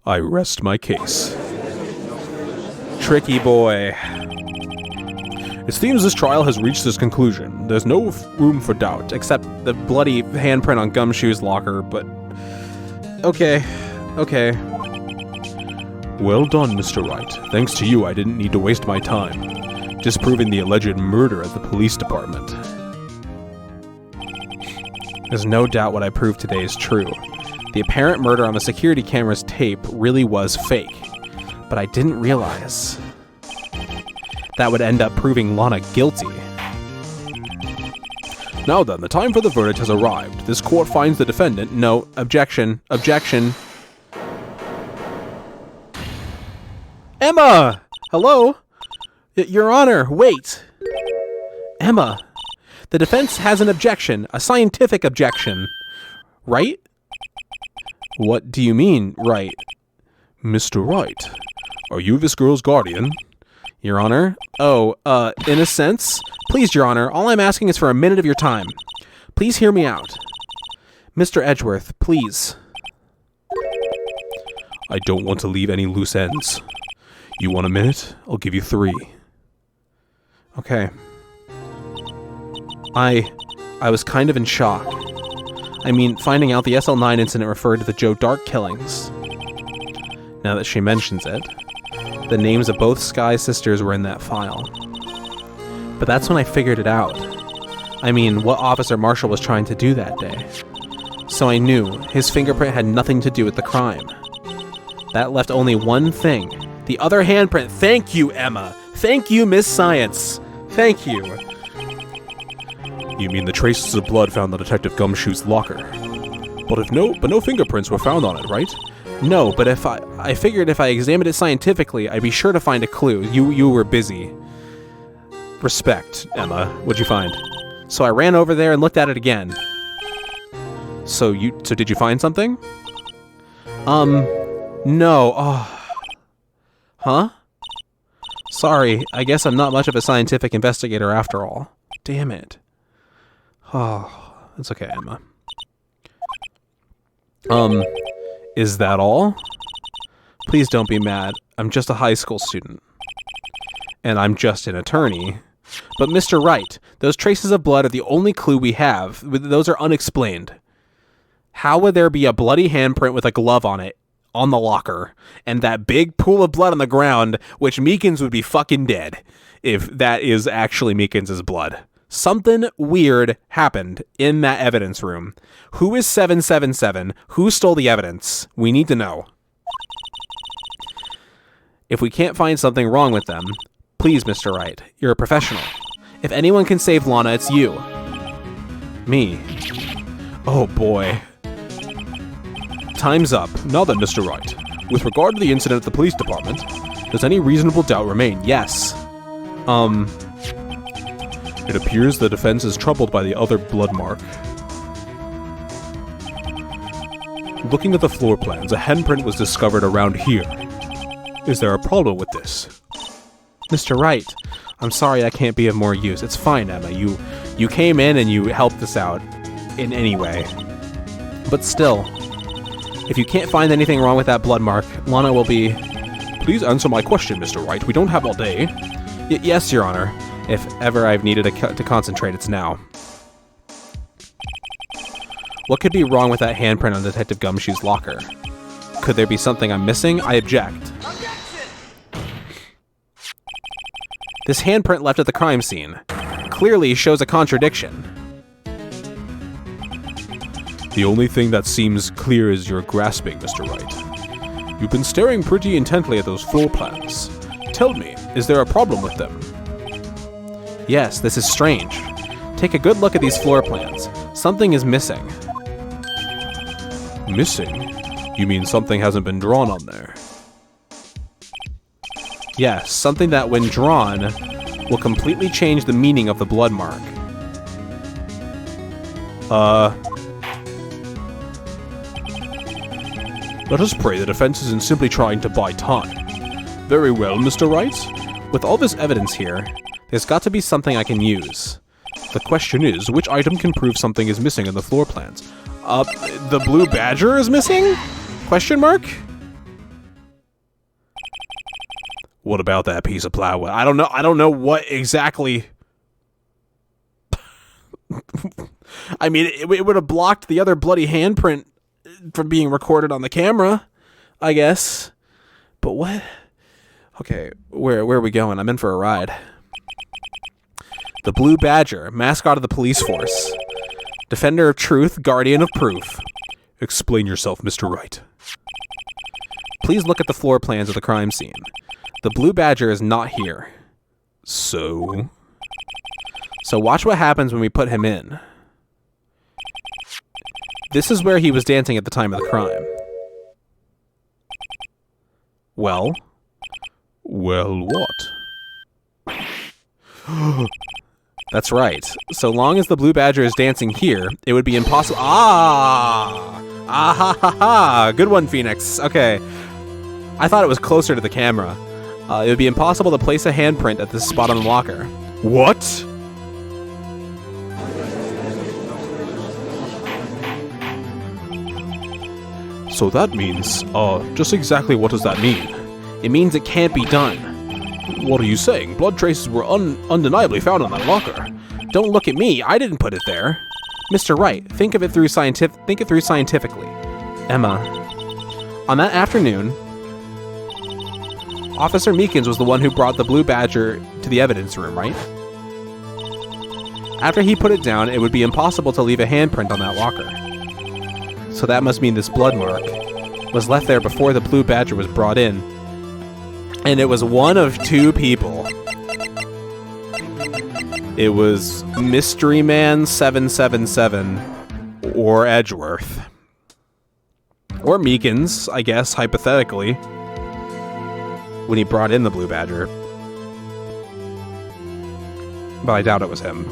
I rest my case. Tricky boy. It seems this trial has reached its conclusion. There's no room for doubt, except the bloody handprint on Gumshoe's locker, but... Okay. Well done, Mr. Wright. Thanks to you, I didn't need to waste my time disproving the alleged murder at the police department. There's no doubt what I proved today is true. The apparent murder on the security camera's tape really was fake, but I didn't realize that would end up proving Lana guilty. Now then, the time for the verdict has arrived. This court finds the defendant... No, objection. Emma! Hello? Your Honor, wait. Emma, the defense has an objection, a scientific objection. Right? What do you mean, Wright? Mr. Wright, are you this girl's guardian? Your Honor? Oh, in a sense? Please, Your Honor, all I'm asking is for a minute of your time. Please hear me out. Mr. Edgeworth, please. I don't want to leave any loose ends. You want a minute? I'll give you 3. Okay. I was kind of in shock. I mean, finding out the SL9 incident referred to the Joe Dark killings. Now that she mentions it, the names of both Sky sisters were in that file. But that's when I figured it out. I mean, what Officer Marshall was trying to do that day. So I knew his fingerprint had nothing to do with the crime. That left only one thing. The other handprint. Thank you, Emma. Thank you, Miss Science. Thank you. You mean the traces of blood found on Detective Gumshoe's locker? But no fingerprints were found on it, right? No, but if I figured if I examined it scientifically, I'd be sure to find a clue. You were busy. Respect, Emma. What'd you find? So I ran over there and looked at it again. So did you find something? No. Oh. Huh? Sorry, I guess I'm not much of a scientific investigator after all. Damn it. Oh, it's okay, Emma. Is that all? Please don't be mad. I'm just a high school student. And I'm just an attorney. But Mr. Wright, those traces of blood are the only clue we have. Those are unexplained. How would there be a bloody handprint with a glove on it on the locker, and that big pool of blood on the ground, which Meekins would be fucking dead if that is actually Meekins' blood? Something weird happened in that evidence room. Who is 777? Who stole the evidence? We need to know. If we can't find something wrong with them, please, Mr. Wright, you're a professional. If anyone can save Lana, it's you. Me. Oh boy. Time's up. Now then, Mr. Wright, with regard to the incident at the police department, does any reasonable doubt remain? Yes. It appears the defense is troubled by the other blood mark. Looking at the floor plans, a handprint was discovered around here. Is there a problem with this? Mr. Wright, I'm sorry I can't be of more use. It's fine, Emma. You came in and you helped us out in any way. But still, if you can't find anything wrong with that blood mark, Lana will be... Please answer my question, Mr. Wright. We don't have all day. Yes, Your Honor. If ever I've needed to concentrate, it's now. What could be wrong with that handprint on Detective Gumshoe's locker? Could there be something I'm missing? I object. Objection! This handprint left at the crime scene clearly shows a contradiction. The only thing that seems clear is your grasping, Mr. Wright. You've been staring pretty intently at those floor plans. Tell me, is there a problem with them? Yes, this is strange. Take a good look at these floor plans. Something is missing. Missing? You mean something hasn't been drawn on there? Yes, something that when drawn will completely change the meaning of the blood mark. Let us pray the defense isn't simply trying to buy time. Very well, Mr. Wright. With all this evidence here, there's got to be something I can use. The question is, which item can prove something is missing in the floor plans? The blue badger is missing? Question mark? What about that piece of plywood? I don't know what exactly... I mean, it would have blocked the other bloody handprint from being recorded on the camera, I guess. But what? Okay, where are we going? I'm in for a ride. The Blue Badger, mascot of the police force. Defender of truth, guardian of proof. Explain yourself, Mr. Wright. Please look at the floor plans of the crime scene. The Blue Badger is not here. So watch what happens when we put him in. This is where he was dancing at the time of the crime. Well? Well, what? That's right. So long as the blue badger is dancing here, it would be impossible. Ah ha ha ha! Good one, Phoenix. Okay. I thought it was closer to the camera. It would be impossible to place a handprint at this spot on the locker. What? So that means, just exactly what does that mean? It means it can't be done. What are you saying? Blood traces were undeniably found on that locker. Don't look at me. I didn't put it there. Mr. Wright, think it through scientifically. Emma. On that afternoon, Officer Meekins was the one who brought the blue badger to the evidence room, right? After he put it down, it would be impossible to leave a handprint on that locker. So that must mean this blood mark was left there before the blue badger was brought in. And it was one of two people. It was Mystery Man 777 or Edgeworth. Or Meekins, I guess, hypothetically, when he brought in the blue badger. But I doubt it was him.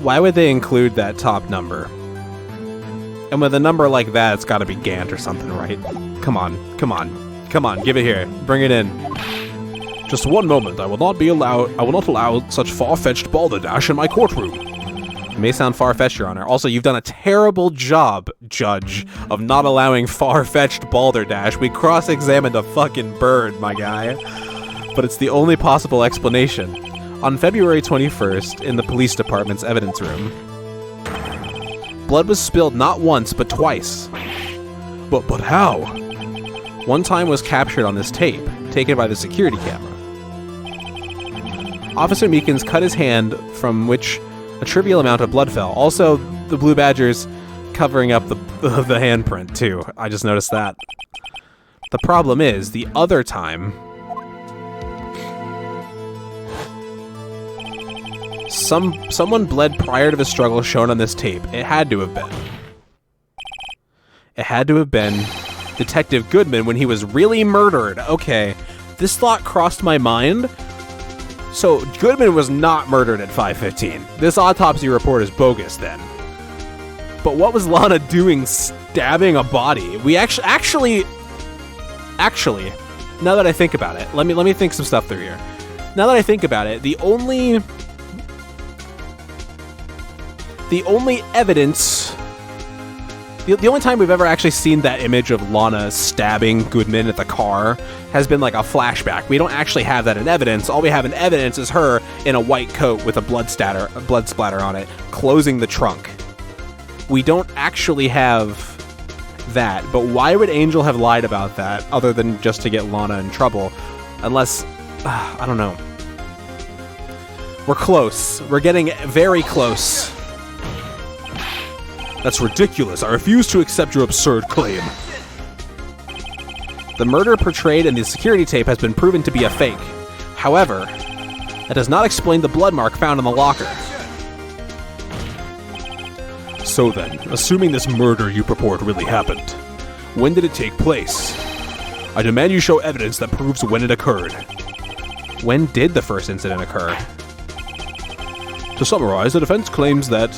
Why would they include that top number? And with a number like that, it's gotta be Gant or something, right? Come on, come on, come on, give it here. Bring it in. Just one moment, I will not allow such far-fetched balderdash in my courtroom. It may sound far-fetched, Your Honor. Also, you've done a terrible job, Judge, of not allowing far-fetched balderdash. We cross-examined a fucking bird, my guy. But it's the only possible explanation. On February 21st, in the police department's evidence room, blood was spilled not once, but twice. But how? One time was captured on this tape, taken by the security camera. Officer Meekins cut his hand, from which a trivial amount of blood fell. Also, the blue badger's covering up the handprint, too. I just noticed that. The problem is, the other time, someone bled prior to the struggle shown on this tape. It had to have been. It had to have been Detective Goodman when he was really murdered. Okay, this thought crossed my mind. So, Goodman was not murdered at 5:15. This autopsy report is bogus then. But what was Lana doing stabbing a body? We actually, now that I think about it, let me think some stuff through here. Now that I think about it, the only evidence, the only time we've ever actually seen that image of Lana stabbing Goodman at the car has been like a flashback. We don't actually have that in evidence. All we have in evidence is her in a white coat with a blood splatter on it, closing the trunk. We don't actually have that, but why would Angel have lied about that other than just to get Lana in trouble? Unless, I don't know. We're close. We're getting very close. That's ridiculous. I refuse to accept your absurd claim. The murder portrayed in the security tape has been proven to be a fake. However, that does not explain the blood mark found in the locker. So then, assuming this murder you purport really happened, when did it take place? I demand you show evidence that proves when it occurred. When did the first incident occur? To summarize, the defense claims that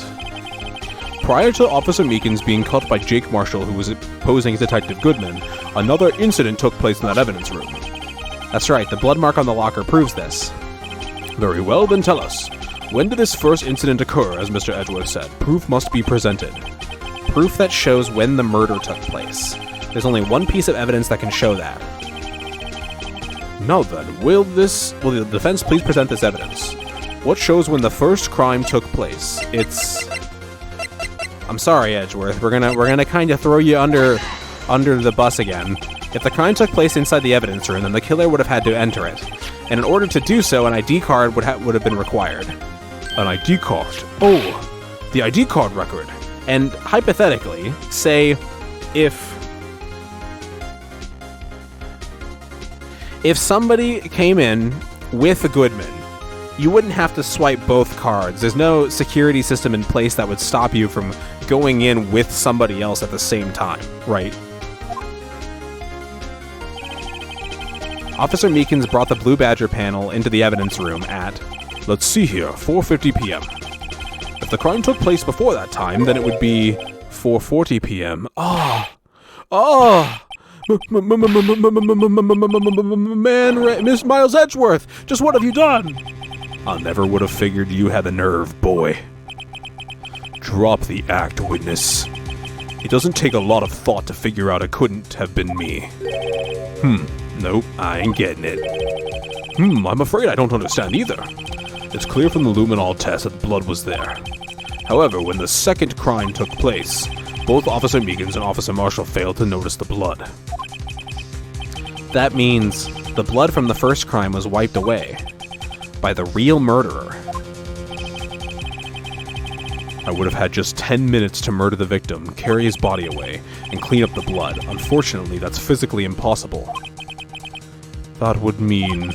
prior to Officer Meekins being caught by Jake Marshall, who was posing as Detective Goodman, another incident took place in that evidence room. That's right, the blood mark on the locker proves this. Very well, then tell us. When did this first incident occur, as Mr. Edgeworth said? Proof must be presented. Proof that shows when the murder took place. There's only one piece of evidence that can show that. Now then, will the defense please present this evidence? What shows when the first crime took place? I'm sorry, Edgeworth. We're gonna kind of throw you under the bus again. If the crime took place inside the evidence room, then the killer would have had to enter it, and in order to do so, an ID card would have been required. An ID card? Oh, the ID card record. And hypothetically, say if somebody came in with a Goodman, you wouldn't have to swipe both cards. There's no security system in place that would stop you from going in with somebody else at the same time, right? Officer Meekins brought the Blue Badger panel into the evidence room at, let's see here, 4:50 p.m. If the crime took place before that time, then it would be 4:40 p.m. Man, Miss Miles Edgeworth, just what have you done? I never would have figured you had the nerve, boy. Drop the act, witness. It doesn't take a lot of thought to figure out it couldn't have been me. Nope, I ain't getting it. I'm afraid I don't understand either. It's clear from the luminol test that blood was there. However, when the second crime took place, both Officer Meekins and Officer Marshall failed to notice the blood. That means the blood from the first crime was wiped away by the real murderer. I would have had just 10 minutes to murder the victim, carry his body away, and clean up the blood. Unfortunately, that's physically impossible. That would mean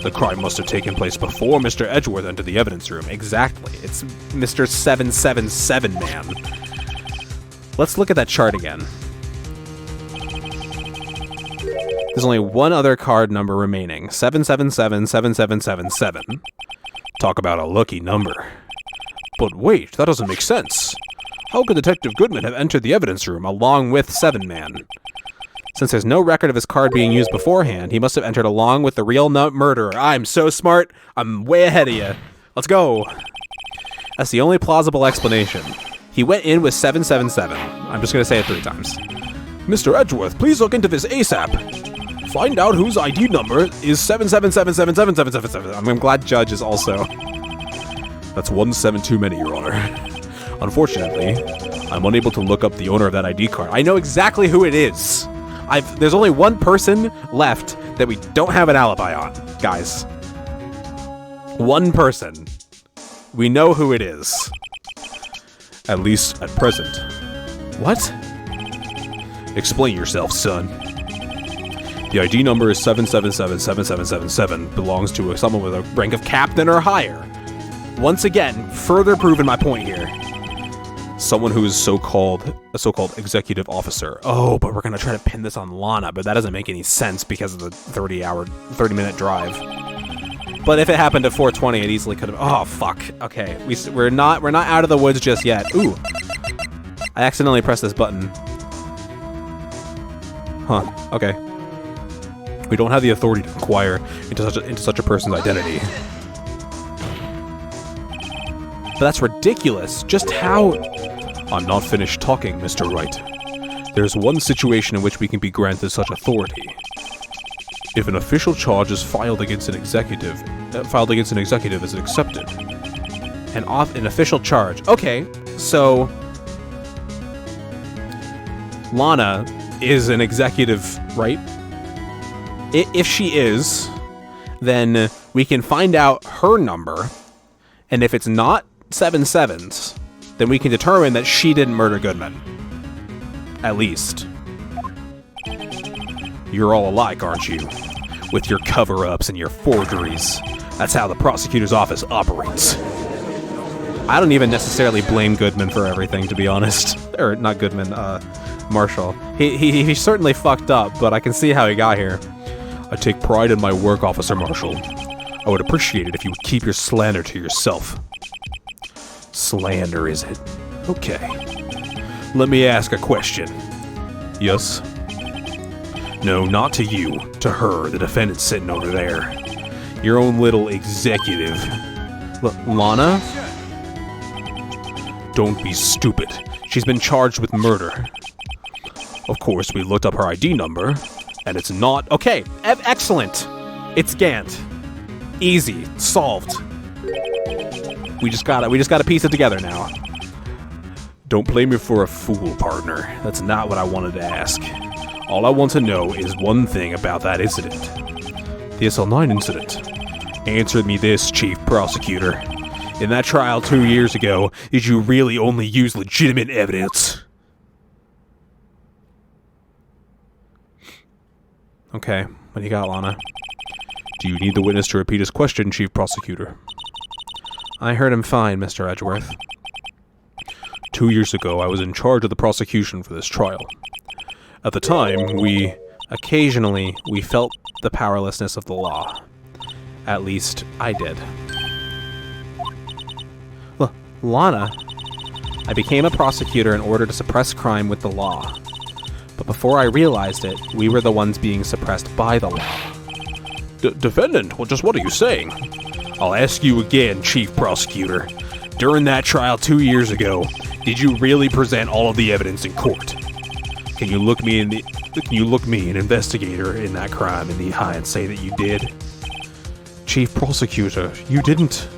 the crime must have taken place before Mr. Edgeworth entered the evidence room. Exactly. It's Mr. 777 man. Let's look at that chart again. There's only one other card number remaining. 7777777. Talk about a lucky number. But wait, that doesn't make sense. How could Detective Goodman have entered the evidence room along with 7-Man? Since there's no record of his card being used beforehand, he must have entered along with the real murderer. I'm so smart. I'm way ahead of you. Let's go. That's the only plausible explanation. He went in with 777. I'm just going to say it 3 times. Mr. Edgeworth, please look into this ASAP. Find out whose ID number is 777777777. I'm glad Judge is also. That's 1 7 too many, Your Honor. Unfortunately, I'm unable to look up the owner of that ID card. I know exactly who it is. There's only one person left that we don't have an alibi on, guys. One person. We know who it is. At least at present. What? Explain yourself, son. The ID number is 7777777. Belongs to someone with a rank of captain or higher. Once again, further proving my point here. Someone who is a so-called executive officer. Oh, but we're going to try to pin this on Lana, but that doesn't make any sense because of the 30-minute drive. But if it happened at 4:20, it easily could have. Oh, fuck. Okay, we're not out of the woods just yet. Ooh. I accidentally pressed this button. Huh. Okay. We don't have the authority to inquire into such a person's identity. But that's ridiculous. Just how... I'm not finished talking, Mr. Wright. There's one situation in which we can be granted such authority. If an official charge is filed against an executive is accepted. An official charge. Okay, so... Lana is an executive, right? If she is, then we can find out her number, and if it's not 7 7s, then we can determine that she didn't murder Goodman. At least. You're all alike, aren't you? With your cover-ups and your forgeries. That's how the prosecutor's office operates. I don't even necessarily blame Goodman for everything, to be honest. Or, not Goodman, Marshall. He certainly fucked up, but I can see how he got here. I take pride in my work, Officer Marshall. I would appreciate it if you would keep your slander to yourself. Slander, is it? Okay. Let me ask a question. Yes? No, not to you. To her, the defendant sitting over there. Your own little executive. Lana? Don't be stupid. She's been charged with murder. Of course, we looked up her ID number, and it's not... Okay, excellent. It's Gant. Easy. Solved. We just gotta piece it together now. Don't play me for a fool, partner. That's not what I wanted to ask. All I want to know is one thing about that incident. The SL9 incident. Answer me this, Chief Prosecutor. In that trial 2 years ago, did you really only use legitimate evidence? Okay, what do you got, Lana? Do you need the witness to repeat his question, Chief Prosecutor? I heard him fine, Mr. Edgeworth. 2 years ago, I was in charge of the prosecution for this trial. At the time, we felt the powerlessness of the law. At least, I did. Lana, I became a prosecutor in order to suppress crime with the law. But before I realized it, we were the ones being suppressed by the law. Defendant, well, just what are you saying? I'll ask you again, Chief Prosecutor. During that trial 2 years ago, did you really present all of the evidence in court? Can you look me, an investigator in that crime, in the eye and say that you did? Chief Prosecutor, you didn't.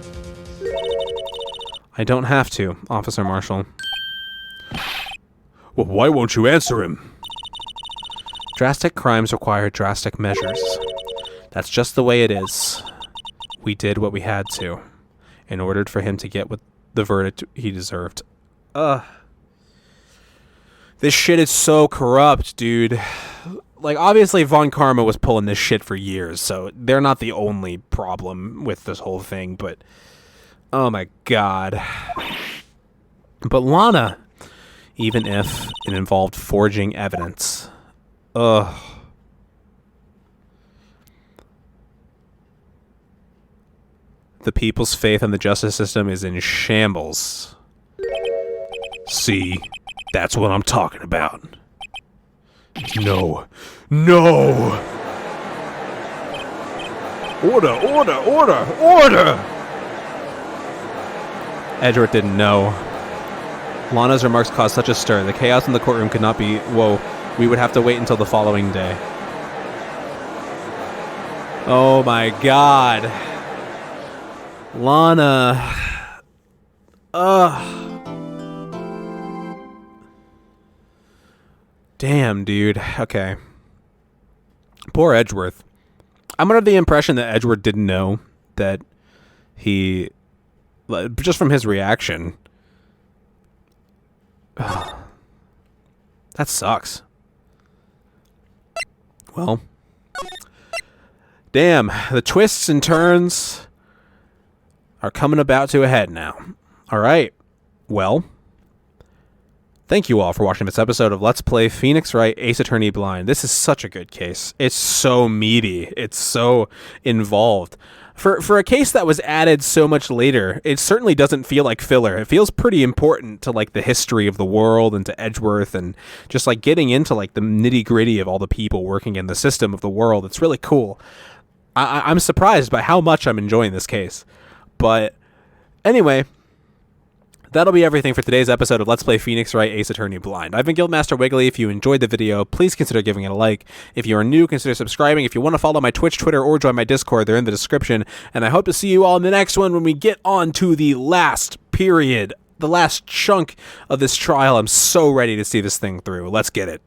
I don't have to, Officer Marshall. Well, why won't you answer him? Drastic crimes require drastic measures. That's just the way it is. We did what we had to, in order for him to get what the verdict he deserved. This shit is so corrupt, dude. Like, obviously Von Karma was pulling this shit for years, so they're not the only problem with this whole thing, but... oh my god. But Lana, even if it involved forging evidence. Ugh. The people's faith in the justice system is in shambles. See, that's what I'm talking about. No. No! Order, order, order, order! Edgeworth didn't know. Lana's remarks caused such a stir. The chaos in the courtroom could not be... whoa. We would have to wait until the following day. Oh my god. Lana. Ugh. Damn, dude. Okay. Poor Edgeworth. I'm under the impression that Edgeworth didn't know that he... just from his reaction. Ugh. That sucks. Well. Damn. The twists and turns are coming about to a head now. Alright. Well. Thank you all for watching this episode of Let's Play Phoenix Wright Ace Attorney Blind. This is such a good case. It's so meaty. It's so involved. For a case that was added so much later, it certainly doesn't feel like filler. It feels pretty important to, like, the history of the world and to Edgeworth and just, like, getting into, like, the nitty-gritty of all the people working in the system of the world. It's really cool. I'm surprised by how much I'm enjoying this case. But anyway, that'll be everything for today's episode of Let's Play Phoenix Wright Ace Attorney Blind. I've been Guildmaster Wiggly. If you enjoyed the video, please consider giving it a like. If you are new, consider subscribing. If you want to follow my Twitch, Twitter, or join my Discord, they're in the description. And I hope to see you all in the next one when we get on to the last period, the last chunk of this trial. I'm so ready to see this thing through. Let's get it.